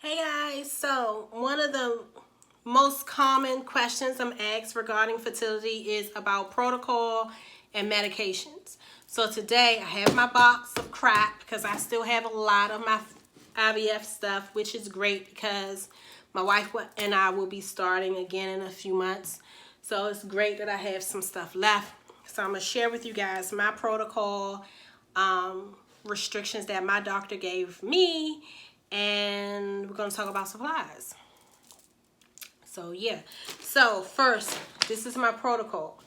Hey guys, so one of the most common questions I'm asked regarding fertility is about protocol and medications. So today I have my box of crap because I still have a lot of my IVF stuff, which is great because my wife and I will be starting again in a few months. So it's great that I have some stuff left. So I'm going to share with you guys my protocol, restrictions that my doctor gave me, and we're going to talk about supplies. So yeah, so first, this is my protocol.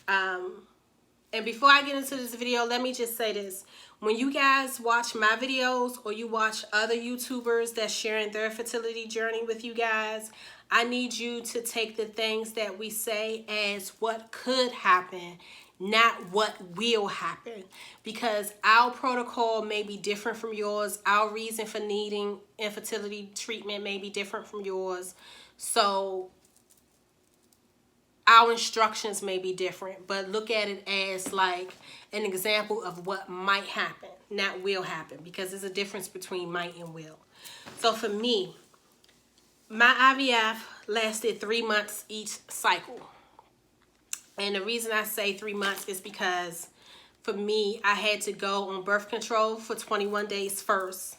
And before I get into this video, let me just say this. When you guys watch my videos or you watch other YouTubers that's sharing their fertility journey with you guys, I need you to take the things that we say as what could happen, not what will happen, because our protocol may be different from yours. Our reason for needing infertility treatment may be different from yours. So our instructions may be different, but look at it as like an example of what might happen, not will happen, because there's a difference between might and will. So for me, my IVF lasted 3 months each cycle. And the reason I say 3 months is because for me, I had to go on birth control for 21 days first.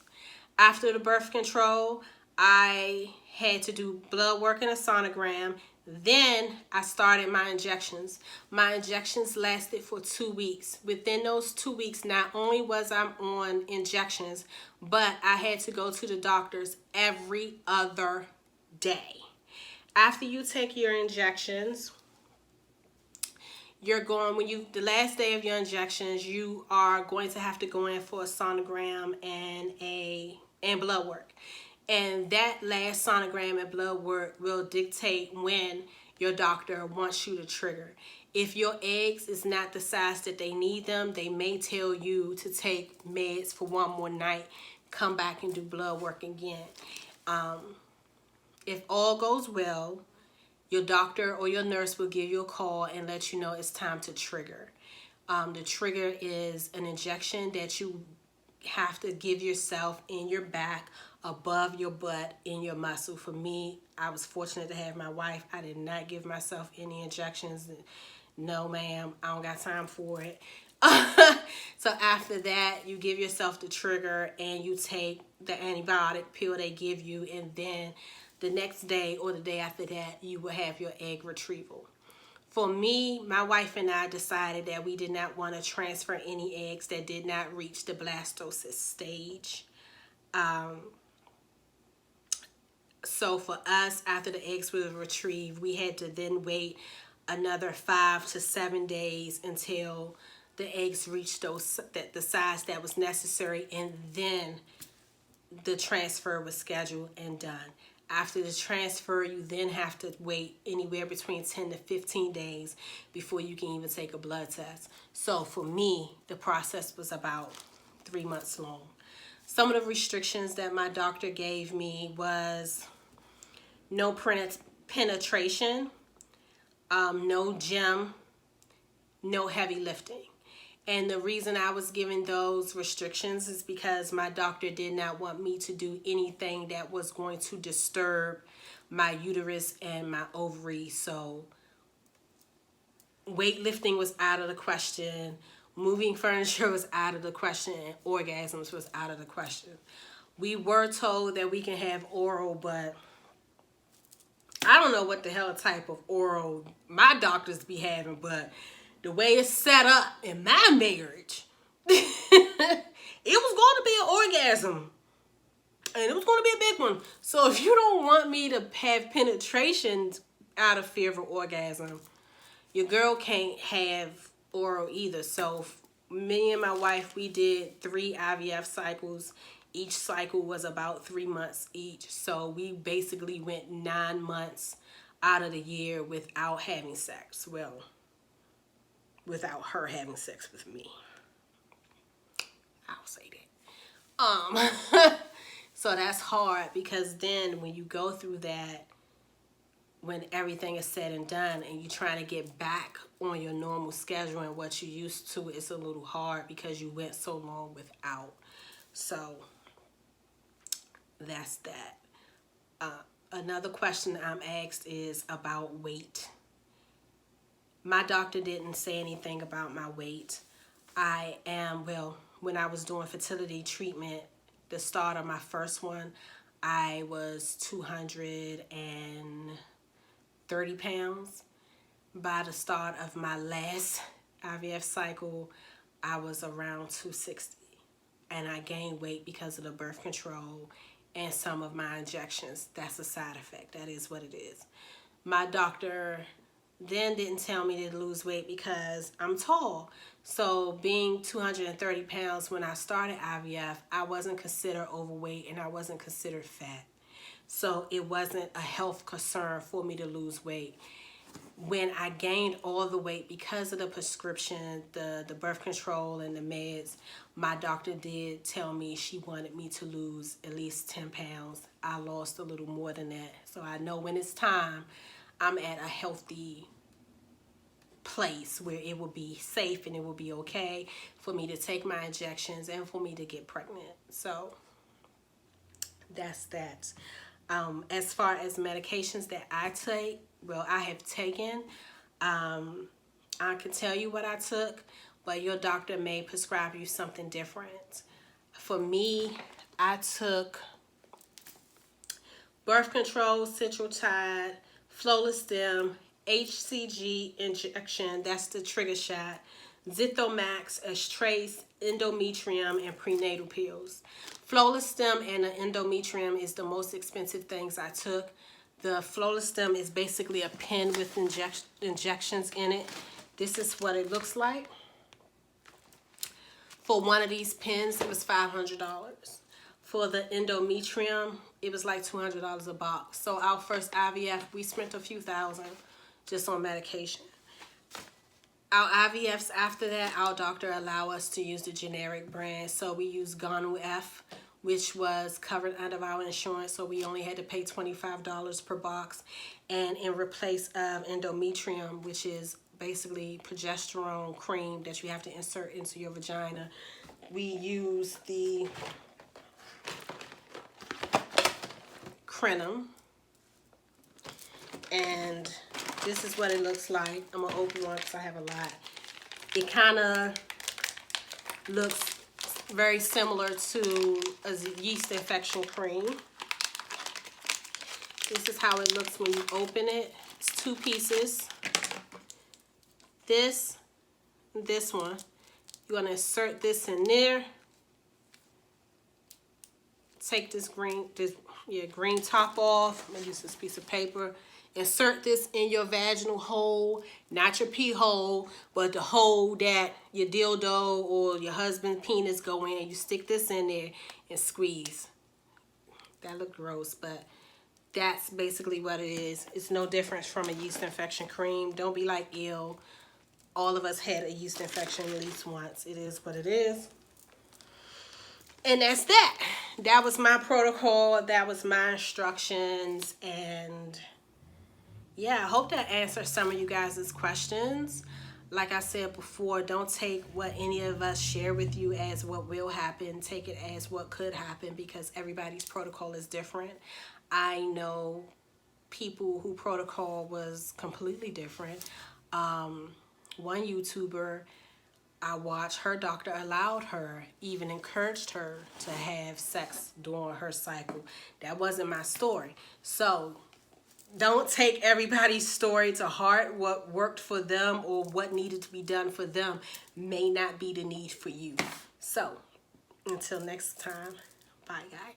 After the birth control, I had to do blood work and a sonogram. Then I started my injections. My injections lasted for 2 weeks. Within those 2 weeks, not only was I on injections, but I had to go to the doctors every other day. After you take your injections, you're going, the last day of your injections, you are going to have to go in for a sonogram and blood work. And that last sonogram and blood work will dictate when your doctor wants you to trigger. If your eggs is not the size that they need them, they may tell you to take meds for one more night, come back and do blood work again. If all goes well, your doctor or your nurse will give you a call and let you know it's time to trigger. The trigger is an injection that you have to give yourself in your back, above your butt, in your muscle. For me, I was fortunate to have my wife. I did not give myself any injections. No, ma'am, I don't got time for it. So after that, you give yourself the trigger and you take the antibiotic pill they give you, and then the next day or the day after that, you will have your egg retrieval. For me, my wife and I decided that we did not want to transfer any eggs that did not reach the blastocyst stage. So for us, after the eggs were retrieved, we had to then wait another 5 to 7 days until the eggs reached the size that was necessary, and then the transfer was scheduled and done. After the transfer, you then have to wait anywhere between 10 to 15 days before you can even take a blood test. So for me, the process was about 3 months long. Some of the restrictions that my doctor gave me was no penetration, no gym, no heavy lifting. And the reason I was given those restrictions is because my doctor did not want me to do anything that was going to disturb my uterus and my ovaries. So weightlifting was out of the question. Moving furniture was out of the question. And orgasms was out of the question. We were told that we can have oral, but I don't know what the hell type of oral my doctors be having, but the way it's set up in my marriage, it was going to be an orgasm. And it was going to be a big one. So if you don't want me to have penetration out of fear of an orgasm, your girl can't have oral either. So me and my wife, we did 3 IVF cycles. Each cycle was about 3 months each. So we basically went 9 months out of the year without having sex. Well, without her having sex with me. I'll say that. So that's hard, because then when you go through that, when everything is said and done and you're trying to get back on your normal schedule and what you used to, it's a little hard because you went so long without. So that's that. Another question I'm asked is about weight. My doctor didn't say anything about my weight. When I was doing fertility treatment, the start of my first one, I was 230 pounds. By the start of my last IVF cycle, I was around 260. And I gained weight because of the birth control and some of my injections. That's a side effect. That is what it is. My doctor then didn't tell me to lose weight because I'm tall. So being 230 pounds when I started IVF, I wasn't considered overweight and I wasn't considered fat. So it wasn't a health concern for me to lose weight. When I gained all the weight because of the prescription, the birth control and the meds, my doctor did tell me she wanted me to lose at least 10 pounds. I lost a little more than that. So I know when it's time, I'm at a healthy place where it will be safe and it will be okay for me to take my injections and for me to get pregnant. So that's that. As far as medications that I take, I have taken, I can tell you what I took, but your doctor may prescribe you something different. For me, I took birth control, Central Tide, Flowlestem, HCG injection, that's the trigger shot, Zithromax, Astrace, endometrium, and prenatal pills. Flowlestem and the endometrium is the most expensive things I took. The Flowlestem is basically a pen with injections in it. This is what it looks like. For one of these pens, it was $500. For the endometrium, it was like $200 a box. So our first IVF, we spent a few thousand just on medication. Our IVFs after that, our doctor allowed us to use the generic brand. So we used Gonu-F, which was covered under our insurance. So we only had to pay $25 per box. And in replace of endometrium, which is basically progesterone cream that you have to insert into your vagina, we use the Crenum. And this is what it looks like. I'm going to open one because I have a lot. It kind of looks very similar to a yeast infection cream. This is how it looks when you open it. It's two pieces. This one. You're going to insert this in there. Take this green top off. I'm going to use this piece of paper. Insert this in your vaginal hole, not your pee hole, but the hole that your dildo or your husband's penis go in. You stick this in there and squeeze. That looked gross, but that's basically what it is. It's no different from a yeast infection cream. Don't be like, ew. All of us had a yeast infection at least once. It is what it is. And that's that. That was my protocol. That was my instructions. And yeah, I hope that answers some of you guys' questions. Like I said before, don't take what any of us share with you as what will happen. Take it as what could happen because everybody's protocol is different. I know people who protocol was completely different. One YouTuber I watched, her doctor allowed her, even encouraged her to have sex during her cycle. That wasn't my story. So don't take everybody's story to heart. What worked for them or what needed to be done for them may not be the need for you. So until next time, bye guys.